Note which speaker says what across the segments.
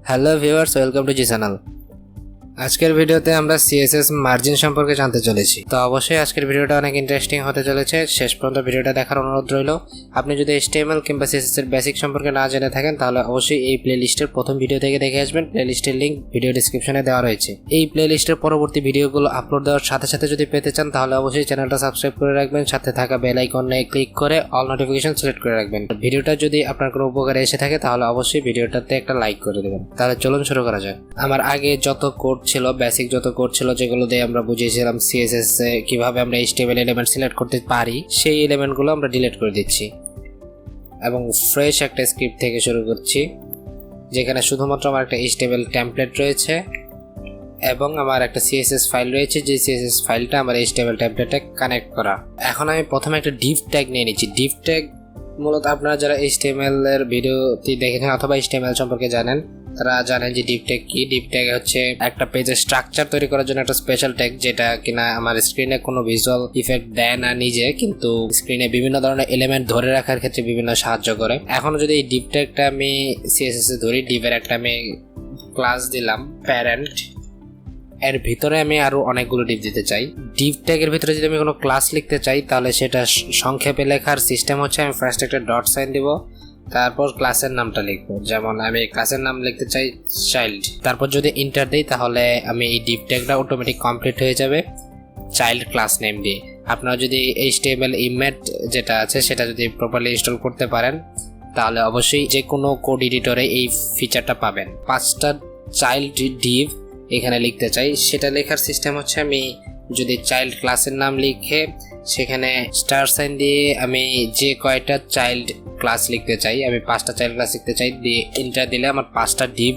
Speaker 1: Hello viewers, welcome to জিসানাল। আজকের ভিডিওতে আমরা সিএসএস মার্জিন সম্পর্কে জানতে চলেছি। তো অবশ্যই আজকের ভিডিওটা অনেক ইন্টারেস্টিং হতে চলেছে, শেষ পর্যন্ত ভিডিওটা দেখার অনুরোধ রইল। আপনি যদি HTML কিংবা CSS এর বেসিক সম্পর্কে না জেনে থাকেন তাহলে অবশ্যই এই প্লেলিস্টের প্রথম ভিডিও থেকে দেখে আসবেন। প্লেলিস্টের লিংক ভিডিও ডেসক্রিপশনে দেওয়া রয়েছে। এই প্লেলিস্টের পরবর্তী ভিডিওগুলো আপলোড দেওয়ার সাথে সাথে যদি পেতে চান তাহলে অবশ্যই চ্যানেলটা সাবস্ক্রাইব করে রাখবেন, সাথে থাকা বেল আইকনে ক্লিক করে অল নোটিফিকেশন সিলেক্ট করে রাখবেন। ভিডিওটা যদি আপনার কোনো উপকারে এসে থাকে তাহলে অবশ্যই ভিডিওটাতে একটা লাইক করে দেবেন। তাহলে চলুন শুরু করা যাক। আমার আগে যত কোড ছিল, বেসিক যত কোড ছিল, যেগুলো দিয়ে আমরা বুঝিয়েছিলাম CSS এ কিভাবে আমরা HTML এলিমেন্ট সিলেক্ট করতে পারি, সেই এলিমেন্টগুলো আমরা ডিলিট করে দিচ্ছি এবং ফ্রেশ একটা স্ক্রিপ্ট থেকে শুরু করছি, যেখানে শুধুমাত্র আমার একটা HTML টেমপ্লেট রয়েছে এবং আমার একটা CSS ফাইল রয়েছে, যে CSS ফাইলটা আমার HTML টেমপ্লেটে কানেক্ট করা। এখন আমি প্রথমে একটা ডিভ ট্যাগ নিয়ে নিচ্ছি। ডিভ ট্যাগ মূলত আপনারা যারা HTML এর ভিডিওটি দেখেছেন অথবা HTML সম্পর্কে জানেন তারা জানেন যে ডিভ ট্যাগ কি। ডিভ ট্যাগ হচ্ছে একটা পেজের স্ট্রাকচার তৈরি করার জন্য একটা স্পেশাল ট্যাগ, যেটা কিনা আমার স্ক্রিনে কোনো ভিজুয়াল ইফেক্ট দেয় না নিজে, কিন্তু স্ক্রিনে বিভিন্ন ধরনের এলিমেন্ট ধরে রাখার ক্ষেত্রে বিভিন্ন সাহায্য করে। এখন যদি এই ডিভ ট্যাগটা আমি CSS এ ধরি, ডিভের একটা আমি ক্লাস দিলাম প্যারেন্ট, এর ভিতরে আমি আরো অনেকগুলো ডিভ দিতে চাই। ডিভ ট্যাগের ভিতরে যদি আমি কোনো ক্লাস লিখতে চাই তাহলে সেটা সংক্ষেপে লেখার সিস্টেম হচ্ছে আমি ফার্স্ট একটা ডট সাইন দিব, তারপর ক্লাসের নামটা লিখবো। যেমন আমি ক্লাসের নাম লিখতে চাই চাইল্ড, তারপর যদি এন্টার দিই তাহলে আমি এই ডিভ ট্যাগটা অটোমেটিক কমপ্লিট হয়ে যাবে চাইল্ড ক্লাস নেম দিয়ে। আপনারা যদি HTML ইমেজ যেটা আছে সেটা যদি প্রপারলি ইনস্টল করতে পারেন তাহলে অবশ্যই যে কোনো কোড এডিটরে এই ফিচারটা পাবেন। 5টা চাইল্ড ডিভ এখানে লিখতে চাই, সেটা লেখার সিস্টেম হচ্ছে আমি যদি চাইল্ড ক্লাসের নাম লিখে সেখানে স্টার সাইন দিয়ে আমি যে কয়টা চাইল্ড ক্লাস লিখতে চাই, আমি 5টা চাইল্ড ক্লাস লিখতে চাই, দিয়ে এন্টার দিলে আমার 5টা ডিভ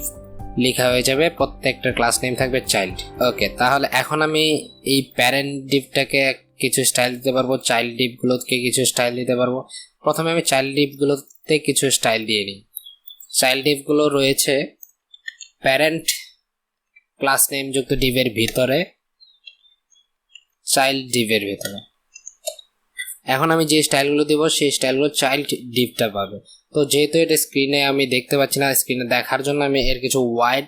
Speaker 1: লেখা হয়ে যাবে, প্রত্যেকটা ক্লাস নেম থাকবে চাইল্ড। ওকে, তাহলে এখন আমি এই প্যারেন্ট ডিভটাকে কিছু স্টাইল দিতে পারবো, চাইল্ড ডিভগুলোকে কিছু স্টাইল দিতে পারবো। প্রথমে আমি চাইল্ড ডিভগুলোতে কিছু স্টাইল দিয়ে নিই। চাইল্ড ডিভগুলো রয়েছে প্যারেন্ট ক্লাস নেম যুক্ত ডিভের ভিতরে, চাইল্ড ডিভের ভিতরে। এখন আমি যে স্টাইলগুলো দেবো সেই স্টাইলগুলো চাইল্ড ডিভটা পাবে। তো যেহেতু এটা স্ক্রিনে আমি দেখতে পাচ্ছি না, স্ক্রিনে দেখার জন্য আমি এর কিছু ওয়াইড,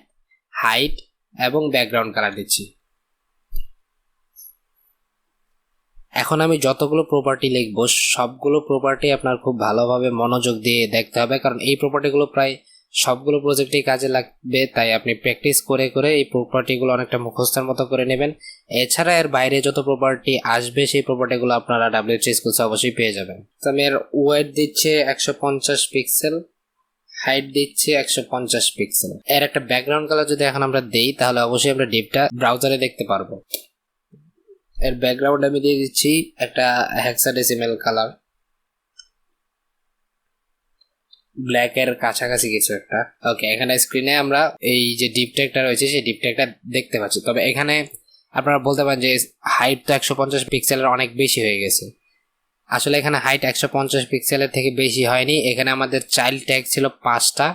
Speaker 1: হাইট এবং ব্যাকগ্রাউন্ড কালার দিচ্ছি। এখন আমি যতগুলো প্রপার্টি লিখবো সবগুলো প্রপার্টি আপনার খুব ভালোভাবে মনোযোগ দিয়ে দেখতে হবে, কারণ এই প্রপার্টিগুলো প্রায় সবগুলো প্রজেক্টেই কাজে লাগবে। তাই আপনি প্র্যাকটিস করে করে এই প্রপার্টিগুলো অনেকটা মুখস্থের মতো করে নেবেন। এছাড়া এর বাইরে যত প্রপার্টি আসবে সেই প্রপার্টিগুলো আপনারা WH স্কুলসে অবশ্যই পেয়ে যাবেন। তো আমি এর ওয়েট দিচ্ছে 150 পিক্সেল, হাইট দিচ্ছে 150 পিক্সেল। এর একটা ব্যাকগ্রাউন্ড কালার যদি এখন আমরা দেই তাহলে অবশ্যই আমরা ডিভটা ব্রাউজারে দেখতে পারবো। এর ব্যাকগ্রাউন্ড আমি দিয়ে দিচ্ছি একটা হেক্সাডেসিমেল কালার, ব্ল্যাক এর কাছাকাছি কিছু একটা। ওকে, এখানে স্ক্রিনে আমরা এই যে ডিভ ট্যাগটা রয়েছে সেই ডিভ ট্যাগটা দেখতে পাচ্ছি। তবে এখানে আপনারা বলতে পারেন যে হাইট তো 150 পিক্সেলের অনেক বেশি হয়ে গেছে। আসলে এখানে হাইট 150 পিক্সেলের থেকে বেশি হয়নি। এখানে আমাদের চাইল্ড ট্যাগ ছিল 5টা,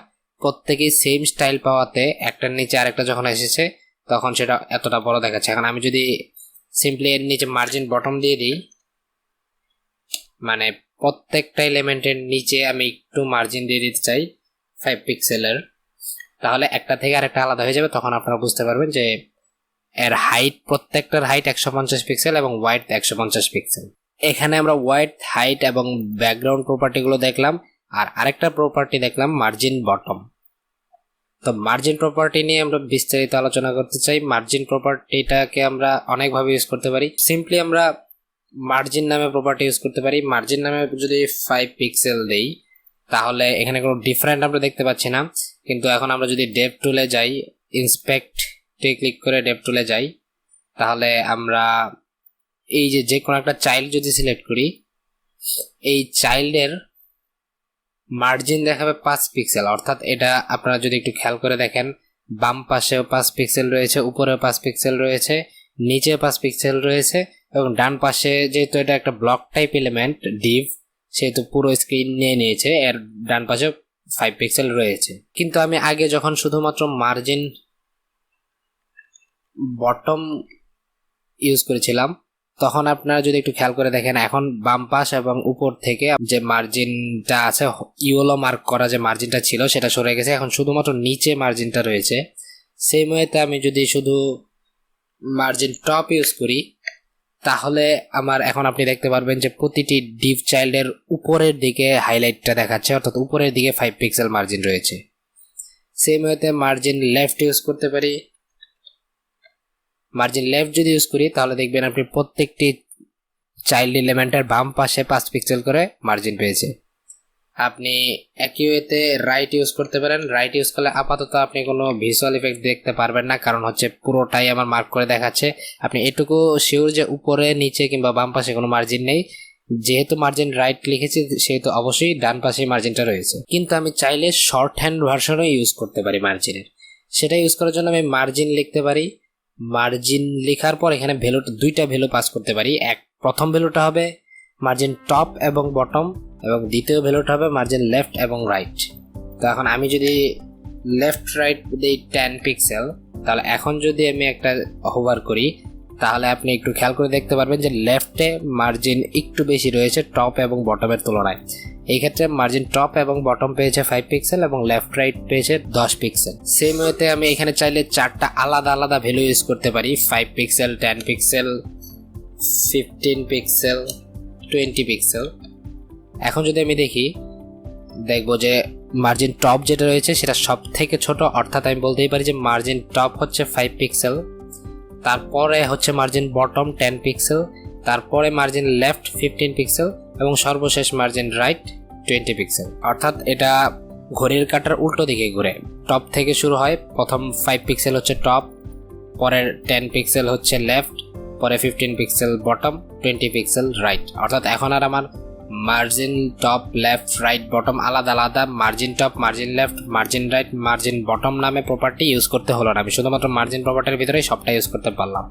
Speaker 1: প্রত্যেকেই সেম স্টাইল পাওয়াতে একটার নিচে আরেকটা যখন এসেছে তখন সেটা এতটা বড় দেখাচ্ছে। এখন আমি যদি সিম্পলি এর নিচে মার্জিন বটম দিয়ে দিই, মানে প্রত্যেকটা এলিমেন্টের নিচে আমি একটু মার্জিন দিয়ে দিতে চাই 5 পিক্সেলের, তাহলে একটা থেকে আরেকটা আলাদা হয়ে যাবে। তখন আপনারা বুঝতে পারবেন যে এর হাইট, প্রত্যেকটার হাইট 150 পিক্সেল এবং ওয়াইড 150 পিক্সেল। এখানে আমরা ওয়াইড, হাইট এবং ব্যাকগ্রাউন্ড প্রপার্টিগুলো দেখলাম, আর আরেকটা প্রপার্টি দেখলাম মার্জিন বটম। তো মার্জিন প্রপার্টি নিয়ে আমরা বিস্তারিত আলোচনা করতে চাই। মার্জিন প্রপার্টিটাকে আমরা অনেকভাবে ইউজ করতে পারি। সিম্পলি আমরা মার্জিন নামে প্রপার্টি ইউজ করতে পারি। মার্জিন নামে যদি 5 পিক্সেল দেই তাহলে এখানে কোনো ডিফারেন্ট আমরা দেখতে পাচ্ছি না, কিন্তু এখন আমরা যদি ডেপ টুলে যাই, ইন্সপেক্টে ক্লিক করে ডেপ টুলে যাই, তাহলে আমরা এই যে কোনো একটা চাইল্ড যদি সিলেক্ট করি, এই চাইল্ডের মার্জিন দেখাবে 5 পিক্সেল। অর্থাৎ এটা আপনারা যদি একটু খেয়াল করে দেখেন, বাম পাশেও 5 পিক্সেল রয়েছে, উপরেও 5 পিক্সেল রয়েছে, নিচে 5 পিক্সেল রয়েছে, এবং ডান পাশে যেহেতু এটা একটা ব্লক টাইপ এলিমেন্ট ডিভ, সেহেতু পুরো স্ক্রিন নিয়ে নিয়েছে, এর ডান পাশে 5 পিক্সেল রয়েছে। কিন্তু আমি আগে যখন শুধুমাত্র মার্জিন বটম ইউজ করেছিলাম তখন আপনারা যদি একটু খেয়াল করে দেখেন, এখন বাম পাশ এবং উপর থেকে যে মার্জিনটা আছে, ইয়েলো মার্ক করা যে মার্জিনটা ছিল সেটা সরে গেছে, এখন শুধুমাত্র নিচে মার্জিনটা রয়েছে। সেম ওয়েতে আমি যদি শুধু মার্জিন টপ ইউজ করি, তাহলে আমার এখন আপনি দেখতে পারবেন যে প্রতিটি ডিভ চাইল্ডের উপরের দিকে হাইলাইটটা দেখাচ্ছে, অর্থাৎ উপরের দিকে 5 পিক্সেল মার্জিন রয়েছে। সেম ওয়েতে মার্জিন লেফট ইউজ করতে পারি। মার্জিন লেফট যদি ইউজ করি তাহলে দেখবেন আপনি প্রত্যেকটি চাইল্ড এলিমেন্টের বাম পাশে 5 পিক্সেল করে মার্জিন পেয়েছে। আপনি একই ওয়েতে রাইট ইউজ করতে পারেন। রাইট ইউজ করলে আপাতত আপনি কোনো ভিজুয়াল ইফেক্ট দেখতে পারবেন না, কারণ হচ্ছে পুরোটাই আমার মার্ক করে দেখাচ্ছে। আপনি এটুকু শিওর যে উপরে নিচে কিংবা বাম পাশে কোনো মার্জিন নেই। যেহেতু মার্জিন রাইট লিখেছি সেহেতু অবশ্যই ডান পাশে মার্জিনটা রয়েছে। কিন্তু আমি চাইলে শর্ট হ্যান্ড ভার্সনও ইউজ করতে পারি মার্জিনের। সেটা ইউজ করার জন্য আমি মার্জিন লিখতে পারি। মার্জিন লেখার পর এখানে দুইটা ভ্যালু পাস করতে পারি। প্রথম ভ্যালুটা হবে মার্জিন টপ এবং বটম, এবং দ্বিতীয় ভ্যালুটা হবে মার্জিন লেফট এবং রাইট। তো এখন আমি যদি লেফট রাইট দিই 10 পিক্সেল, তাহলে এখন যদি আমি একটা হোভার করি তাহলে আপনি একটু খেয়াল করে দেখতে পারবেন যে লেফটে মার্জিন একটু বেশি রয়েছে টপ এবং বটমের তুলনায়। এই ক্ষেত্রে মার্জিন টপ এবং বটম পেয়েছে 5 পিক্সেল এবং লেফট রাইট পেয়েছে 10 পিক্সেল। সেম ওয়েতে আমি এখানে চাইলে চারটা আলাদা আলাদা ভ্যালু ইউজ করতে পারি, 5 পিক্সেল, 10 পিক্সেল, 15 পিক্সেল, 20 পিক্সেল। এখন যদি আমি দেখবো যে মার্জিন টপ যেটা রয়েছে সেটা সব থেকে ছোট, অর্থাৎ আমি বলতেই পারি যে মার্জিন টপ হচ্ছে 5 পিক্সেল, তারপরে হচ্ছে মার্জিন বটম 10 পিক্সেল, তারপরে মার্জিন লেফট 15 পিক্সেল এবং সর্বশেষ মার্জিন রাইট 20 পিক্সেল। অর্থাৎ এটা ঘড়ির কাঁটার উল্টো দিকে ঘুরে, টপ থেকে শুরু হয়। প্রথম 5 পিক্সেল হচ্ছে টপ, পরের 10 পিক্সেল হচ্ছে লেফট, পরে 15 পিক্সেল বটম, 20 পিক্সেল রাইট। অর্থাৎ এখন আর আমার margin top, left, right, bottom আলাদা আলাদা margin top, margin left, margin right, margin bottom নামে প্রপার্টি ইউজ করতে হলো না। আমি শুধুমাত্র মার্জিন প্রপার্টির ভিতরেই সবটা ইউজ করতে পারলাম।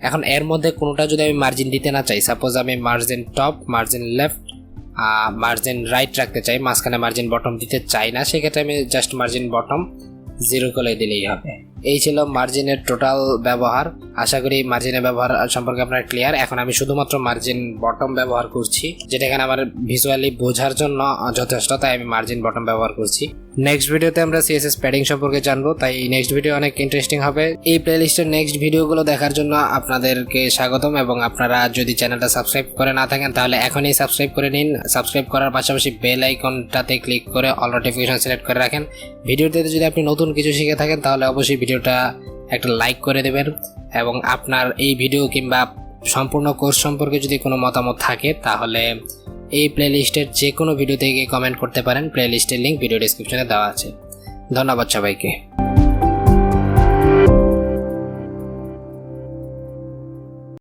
Speaker 1: এখন এর মধ্যে কোনোটা যদি আমি মার্জিন দিতে না চাই, সাপোজ আমি margin top, margin left, margin right রাখতে চাই, মাঝখানে মার্জিন বটম দিতে চাই না, সেক্ষেত্রে আমি জাস্ট মার্জিন বটম 0 করে দিলেই হবে। এই ছিল মার্জিনের টোটাল ব্যবহার। আশা করি মার্জিনের ব্যবহার সম্পর্কে আপনার ক্লিয়ার। এখন আমি শুধুমাত্র মার্জিন বটম ব্যবহার করছি, যেটা এখানে আমার ভিজুয়ালি বোঝার জন্য যথেষ্ট, তাই আমি মার্জিন বটম ব্যবহার করছি। নেক্সট ভিডিওতে আমরা CSS প্যাডিং সম্পর্কে জানবো, তাই নেক্সট ভিডিও অনেক ইন্টারেস্টিং হবে। এই প্লেলিস্টের নেক্সট ভিডিওগুলো দেখার জন্য আপনাদেরকে স্বাগতম, এবং আপনারা যদি চ্যানেলটা সাবস্ক্রাইব করে না থাকেন তাহলে এখনই সাবস্ক্রাইব করে নিন। সাবস্ক্রাইব করার পাশাপাশি বেল আইকনটাতে ক্লিক করে অল নোটিফিকেশন সিলেক্ট করে রাখেন। ভিডিওতে যদি আপনি নতুন কিছু শিখে থাকেন তাহলে অবশ্যই ভিডিওটা একটা লাইক করে দেবেন, এবং আপনার এই ভিডিও কিংবা সম্পূর্ণ কোর্স সম্পর্কে যদি কোনো মতামত থাকে তাহলে এই প্লেলিস্টের যে কোনো ভিডিও থেকে কমেন্ট করতে পারেন। প্লেলিস্টের লিঙ্ক ভিডিও ডেসক্রিপশনে দেওয়া আছে। ধন্যবাদ সবাইকে।